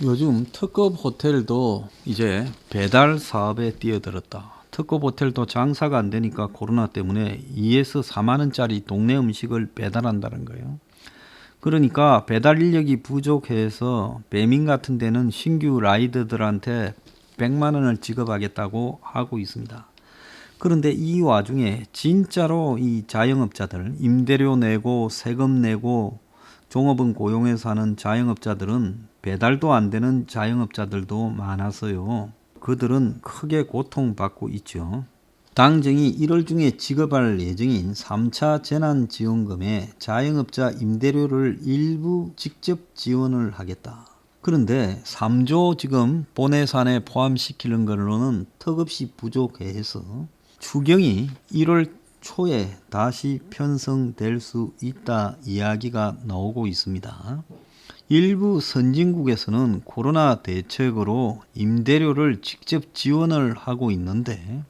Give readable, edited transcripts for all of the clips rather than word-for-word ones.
요즘 특급 호텔도 이제 배달 사업에 뛰어들었다. 특급 호텔도 장사가 안 되니까 코로나 때문에 2에서 4만 원짜리 동네 음식을 배달한다는 거예요. 그러니까 배달 인력이 부족해서 배민 같은 데는 신규 라이더들한테 100만 원을 지급하겠다고 하고 있습니다. 그런데 이 와중에 진짜로 이 자영업자들, 임대료 내고 세금 내고 종업원 고용해서 하는 자영업자들은 배달도 안 되는 자영업자들도 많아서요. 그들은 크게 고통받고 있죠. 당정이 1월 중에 지급할 예정인 3차 재난지원금에 자영업자 임대료를 일부 직접 지원을 하겠다. 그런데 3조 지금 본예산에 포함시키는 걸로는 턱없이 부족해서 추경이 1월 초에 다시 편성될 수 있다 이야기가 나오고 있습니다. 일부 선진국에서는 코로나 대책으로 임대료를 직접 지원을 하고 있는데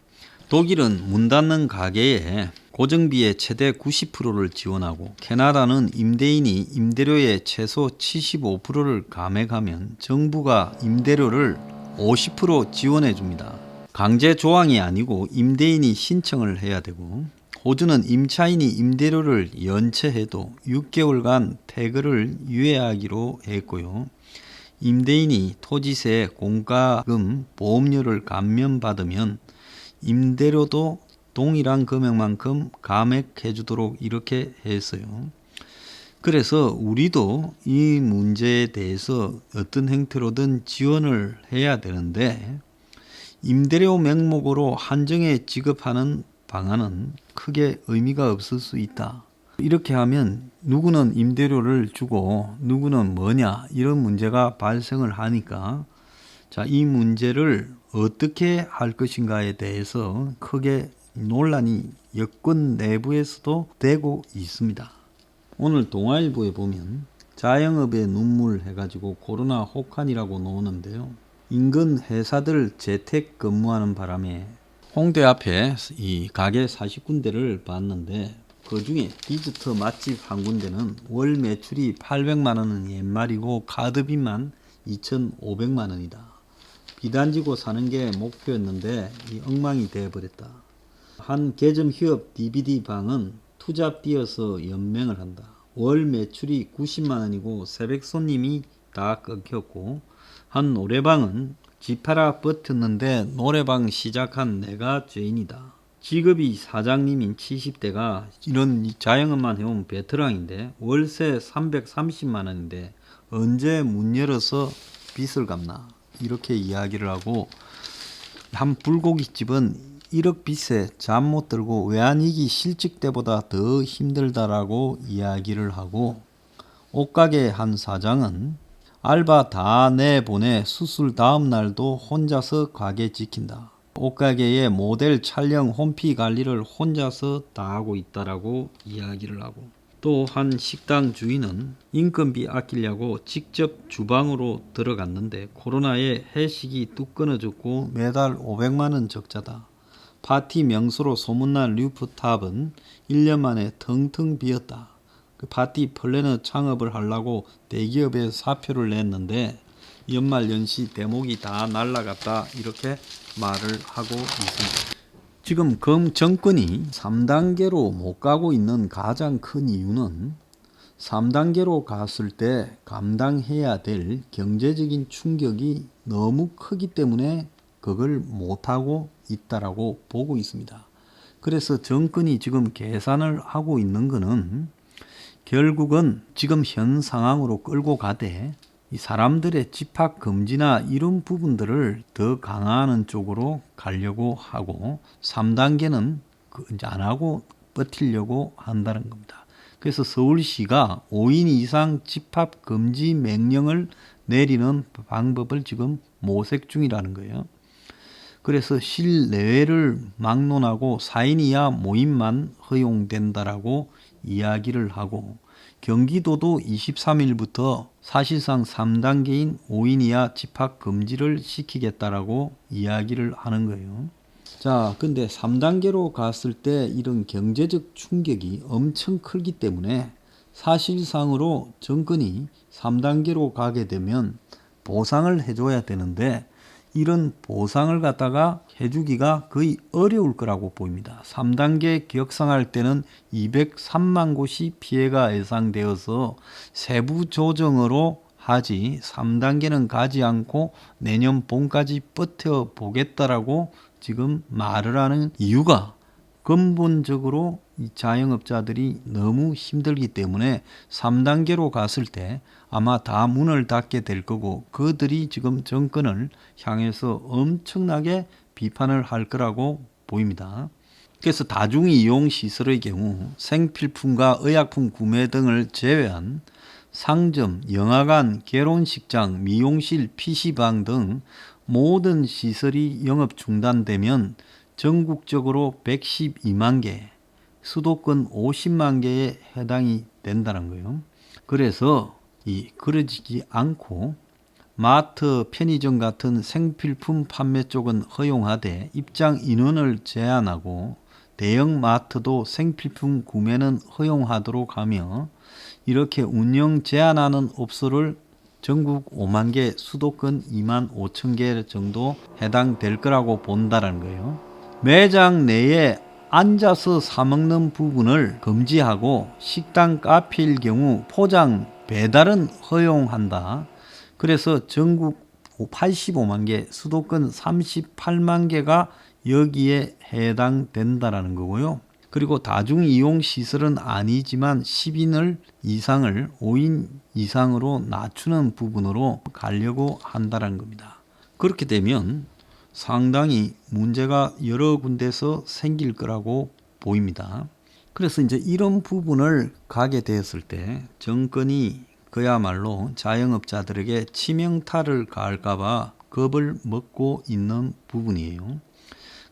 독일은 문 닫는 가게에 고정비의 최대 90%를 지원하고 캐나다는 임대인이 임대료의 최소 75%를 감액하면 정부가 임대료를 50% 지원해 줍니다. 강제 조항이 아니고 임대인이 신청을 해야 되고 호주는 임차인이 임대료를 연체해도 6개월간 태거를 유예하기로 했고요. 임대인이 토지세, 공과금, 보험료를 감면받으면 임대료도 동일한 금액만큼 감액해 주도록 이렇게 했어요. 그래서 우리도 이 문제에 대해서 어떤 형태로든 지원을 해야 되는데 임대료 명목으로 한정해 지급하는 방안은 크게 의미가 없을 수 있다. 이렇게 하면 누구는 임대료를 주고 누구는 뭐냐 이런 문제가 발생을 하니까 이 문제를 어떻게 할 것인가에 대해서 크게 논란이 여권 내부에서도 되고 있습니다. 오늘 동아일보에 보면 자영업의 눈물 해가지고 코로나 혹한이라고 나오는데요. 인근 회사들 재택 근무하는 바람에 홍대 앞에 이 가게 40군데를 봤는데 그 중에 디저트 맛집 한 군데는 월 매출이 800만 원은 옛말이고 카드비만 2,500만 원이다. 비단지고 사는 게 목표였는데 이 엉망이 되어버렸다. 한 개점 휴업 DVD 방은 투잡 뛰어서 연맹을 한다. 월 매출이 90만 원이고 새벽 손님이 다 끊겼고 한 노래방은 집 팔아 버텼는데 노래방 시작한 내가 죄인이다. 직업이 사장님인 70대가 이런 자영업만 해오면 베테랑인데 월세 330만 원인데 언제 문 열어서 빚을 갚나 이렇게 이야기를 하고 한 불고기집은 1억 빚에 잠 못 들고 외환위기 실직 때보다 더 힘들다라고 이야기를 하고 옷가게 한 사장은 알바 다 내보내 수술 다음 날도 혼자서 가게 지킨다. 옷가게의 모델 촬영 홈피 관리를 혼자서 다 하고 있다라고 이야기를 하고 또 한 식당 주인은 인건비 아끼려고 직접 주방으로 들어갔는데 코로나에 회식이 뚝 끊어졌고 매달 500만 원 적자다. 파티 명소로 소문난 루프탑은 1년 만에 텅텅 비었다. 그 파티 플래너 창업을 하려고 대기업에 사표를 냈는데 연말연시 대목이 다 날라갔다 이렇게 말을 하고 있습니다. 지금 정권이 3단계로 못 가고 있는 가장 큰 이유는 3단계로 갔을 때 감당해야 될 경제적인 충격이 너무 크기 때문에 그걸 못하고 있다라고 보고 있습니다. 그래서 정권이 지금 계산을 하고 있는 것은 결국은 지금 현 상황으로 끌고 가되 이 사람들의 집합 금지나 이런 부분들을 더 강화하는 쪽으로 가려고 하고 3단계는 이제 안 하고 버티려고 한다는 겁니다. 그래서 서울시가 5인 이상 집합 금지 명령을 내리는 방법을 지금 모색 중이라는 거예요. 그래서 실내외를 막론하고 4인 이하 모임만 허용된다라고 이야기를 하고 경기도도 23일부터 사실상 3단계인 5인 이하 집합 금지를 시키겠다라고 이야기를 하는 거예요. 자, 근데 3단계로 갔을 때 이런 경제적 충격이 엄청 크기 때문에 사실상으로 정권이 3단계로 가게 되면 보상을 해줘야 되는데 이런 보상을 갖다가 해주기가 거의 어려울 거라고 보입니다. 3단계 격상할 때는 203만 곳이 피해가 예상되어서 세부 조정으로 하지 3단계는 가지 않고 내년 봄까지 버텨보겠다라고 지금 말을 하는 이유가 근본적으로 이 자영업자들이 너무 힘들기 때문에 3단계로 갔을 때 아마 다 문을 닫게 될 거고 그들이 지금 정권을 향해서 엄청나게 비판을 할 거라고 보입니다. 그래서 다중이용시설의 경우 생필품과 의약품 구매 등을 제외한 상점, 영화관, 결혼식장, 미용실, PC방 등 모든 시설이 영업 중단되면 전국적으로 112만 개, 수도권 50만 개에 해당이 된다는 거예요. 그래서 그러지 않고 마트, 편의점 같은 생필품 판매 쪽은 허용하되 입장 인원을 제한하고 대형 마트도 생필품 구매는 허용하도록 하며 이렇게 운영 제한하는 업소를 전국 5만 개, 수도권 2만 5천 개 정도 해당될 거라고 본다는 거예요. 매장 내에 앉아서 사먹는 부분을 금지하고 식당, 카페일 경우 포장, 배달은 허용한다. 그래서 전국 85만 개, 수도권 38만 개가 여기에 해당된다라는 거고요. 그리고 다중이용시설은 아니지만 10인 이상을 5인 이상으로 낮추는 부분으로 가려고 한다는 겁니다. 그렇게 되면 상당히 문제가 여러 군데서 생길 거라고 보입니다. 그래서 이제 이런 부분을 가게 되었을 때 정권이 그야말로 자영업자들에게 치명타를 가할까봐 겁을 먹고 있는 부분이에요.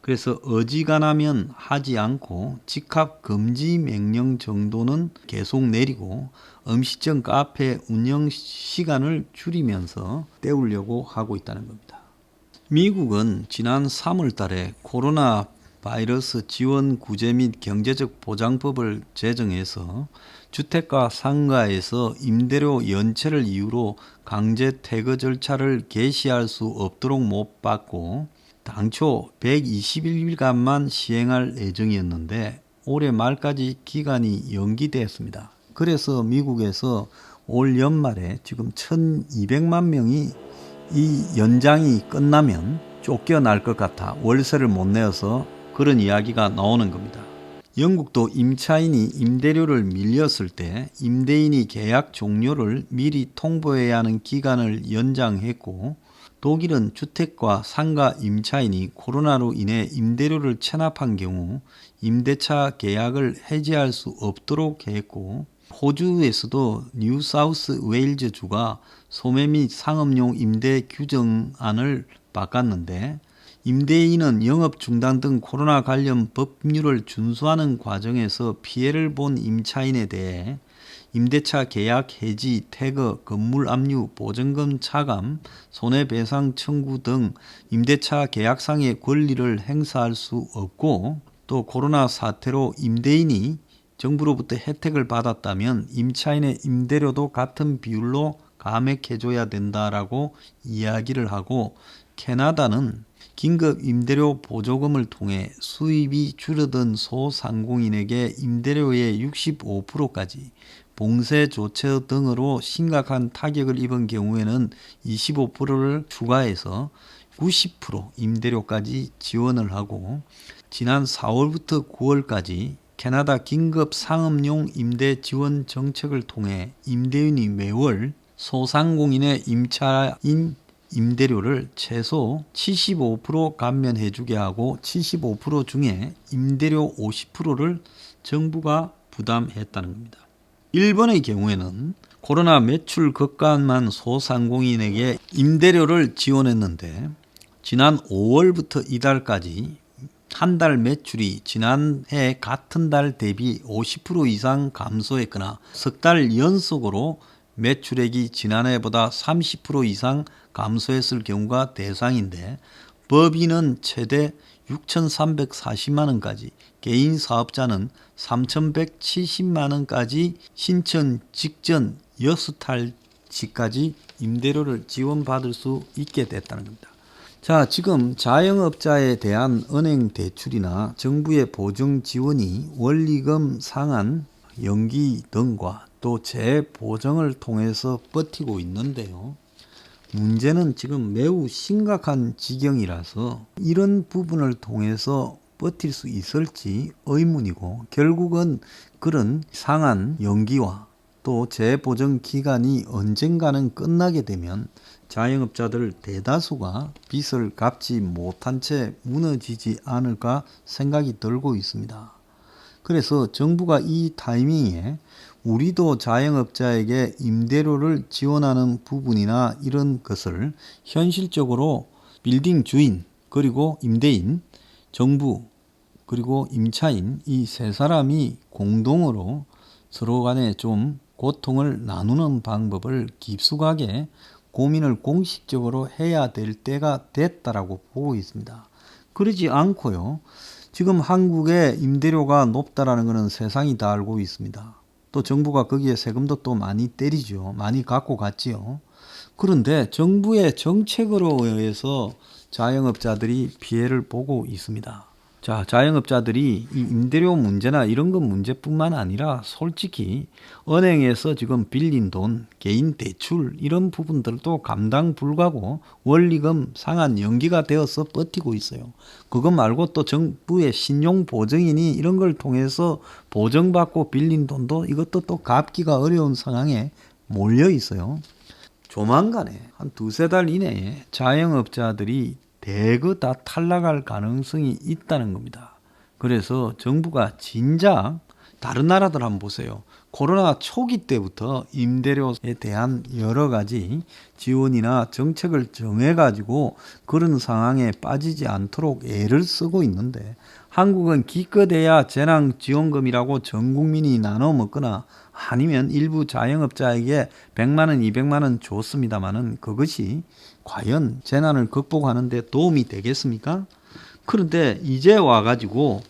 그래서 어지간하면 하지 않고 집합 금지 명령 정도는 계속 내리고 음식점 카페 운영 시간을 줄이면서 때우려고 하고 있다는 겁니다. 미국은 지난 3월 달에 코로나 바이러스 지원 구제 및 경제적 보장법을 제정해서 주택가 상가에서 임대료 연체를 이유로 강제 퇴거 절차를 개시할 수 없도록 못 받고 당초 121일간만 시행할 예정이었는데 올해 말까지 기간이 연기되었습니다. 그래서 미국에서 올 연말에 지금 1200만 명이 이 연장이 끝나면 쫓겨날 것 같아 월세를 못 내어서 그런 이야기가 나오는 겁니다. 영국도 임차인이 임대료를 밀렸을 때 임대인이 계약 종료를 미리 통보해야 하는 기간을 연장했고 독일은 주택과 상가 임차인이 코로나로 인해 임대료를 체납한 경우 임대차 계약을 해지할 수 없도록 했고 호주에서도 뉴사우스 웨일즈 주가 소매 및 상업용 임대 규정안을 바꿨는데 임대인은 영업 중단 등 코로나 관련 법률을 준수하는 과정에서 피해를 본 임차인에 대해 임대차 계약 해지, 퇴거, 건물 압류, 보증금 차감, 손해배상 청구 등 임대차 계약상의 권리를 행사할 수 없고 또 코로나 사태로 임대인이 정부로부터 혜택을 받았다면 임차인의 임대료도 같은 비율로 감액해줘야 된다라고 이야기를 하고 캐나다는 긴급 임대료 보조금을 통해 수입이 줄어든 소상공인에게 임대료의 65%까지 봉쇄 조처 등으로 심각한 타격을 입은 경우에는 25%를 추가해서 90% 임대료까지 지원을 하고 지난 4월부터 9월까지 캐나다 긴급 상업용 임대 지원 정책을 통해 임대인이 매월 소상공인의 임차인 임대료를 최소 75% 감면해주게 하고 75% 중에 임대료 50%를 정부가 부담했다는 겁니다. 일본의 경우에는 코로나 매출 급감한 소상공인에게 임대료를 지원했는데 지난 5월부터 이달까지 한 달 매출이 지난해 같은 달 대비 50% 이상 감소했거나 석 달 연속으로 매출액이 지난해보다 30% 이상 감소했을 경우가 대상인데 법인은 최대 6,340만 원까지, 개인 사업자는 3,170만 원까지 신청 직전 6달 시까지 임대료를 지원받을 수 있게 됐다는 겁니다. 자, 지금 자영업자에 대한 은행 대출이나 정부의 보증 지원이 원리금 상한 연기 등과 또 재보정을 통해서 버티고 있는데요. 문제는 지금 매우 심각한 지경이라서 이런 부분을 통해서 버틸 수 있을지 의문이고, 결국은 그런 상한 연기와 또 재보정 기간이 언젠가는 끝나게 되면 자영업자들 대다수가 빚을 갚지 못한 채 무너지지 않을까 생각이 들고 있습니다. 그래서 정부가 이 타이밍에 우리도 자영업자에게 임대료를 지원하는 부분이나 이런 것을 현실적으로 빌딩 주인, 그리고 임대인, 정부, 그리고 임차인 이 세 사람이 공동으로 서로 간에 좀 고통을 나누는 방법을 깊숙하게 고민을 공식적으로 해야 될 때가 됐다라고 보고 있습니다. 그러지 않고요, 지금 한국의 임대료가 높다라는 것은 세상이 다 알고 있습니다. 또 정부가 거기에 세금도 또 많이 때리죠. 많이 갖고 갔지요. 그런데 정부의 정책으로 의해서 자영업자들이 피해를 보고 있습니다. 자, 자영업자들이 이 임대료 문제나 이런 것 문제뿐만 아니라 솔직히 은행에서 지금 빌린 돈, 개인 대출 이런 부분들도 감당 불가고 원리금 상한 연기가 되어서 버티고 있어요. 그것 말고 또 정부의 신용보증인이 이런 걸 통해서 보증받고 빌린 돈도 이것도 또 갚기가 어려운 상황에 몰려 있어요. 조만간에 한 두세 달 이내에 자영업자들이 대거 다 탈락할 가능성이 있다는 겁니다. 그래서 정부가 진작 다른 나라들 한번 보세요. 코로나 초기 때부터 임대료에 대한 여러 가지 지원이나 정책을 정해가지고 그런 상황에 빠지지 않도록 애를 쓰고 있는데, 한국은 기껏해야 재난지원금이라고 전 국민이 나눠 먹거나 아니면 일부 자영업자에게 100만 원, 200만 원 줬습니다마는 그것이 과연 재난을 극복하는 데 도움이 되겠습니까? 그런데 이제 와가지고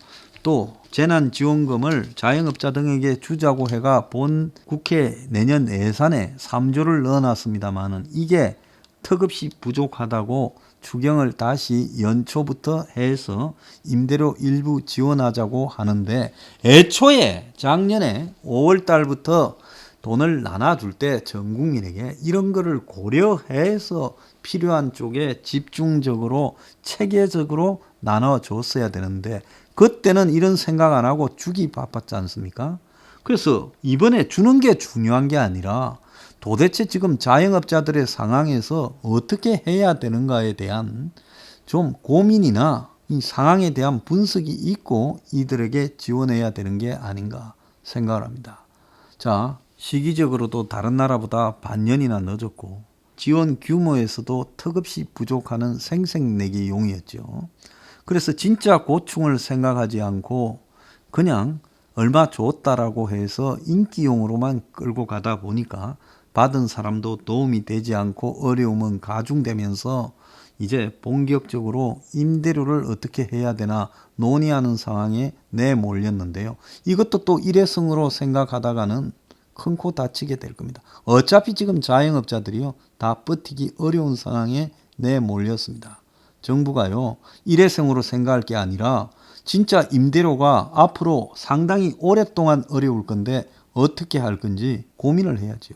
또 재난지원금을 자영업자 등에게 주자고 해가 본 국회 내년 예산에 3조를 넣어놨습니다마는 이게 턱없이 부족하다고 추경을 다시 연초부터 해서 임대료 일부 지원하자고 하는데, 애초에 작년에 5월 달부터 돈을 나눠줄 때 전 국민에게 이런 거를 고려해서 필요한 쪽에 집중적으로 체계적으로 나눠줬어야 되는데 그때는 이런 생각 안 하고 주기 바빴지 않습니까? 그래서 이번에 주는 게 중요한 게 아니라 도대체 지금 자영업자들의 상황에서 어떻게 해야 되는가에 대한 좀 고민이나 이 상황에 대한 분석이 있고 이들에게 지원해야 되는 게 아닌가 생각을 합니다. 자, 시기적으로도 다른 나라보다 반년이나 늦었고 지원 규모에서도 턱없이 부족하는 생색내기용이었죠. 그래서 진짜 고충을 생각하지 않고 그냥 얼마 줬다라고 해서 인기용으로만 끌고 가다 보니까 받은 사람도 도움이 되지 않고 어려움은 가중되면서 이제 본격적으로 임대료를 어떻게 해야 되나 논의하는 상황에 내몰렸는데요. 이것도 또 일회성으로 생각하다가는 큰 코 다치게 될 겁니다. 어차피 지금 자영업자들이요 다 버티기 어려운 상황에 내몰렸습니다. 정부가요 일회성으로 생각할 게 아니라 진짜 임대료가 앞으로 상당히 오랫동안 어려울 건데 어떻게 할 건지 고민을 해야죠.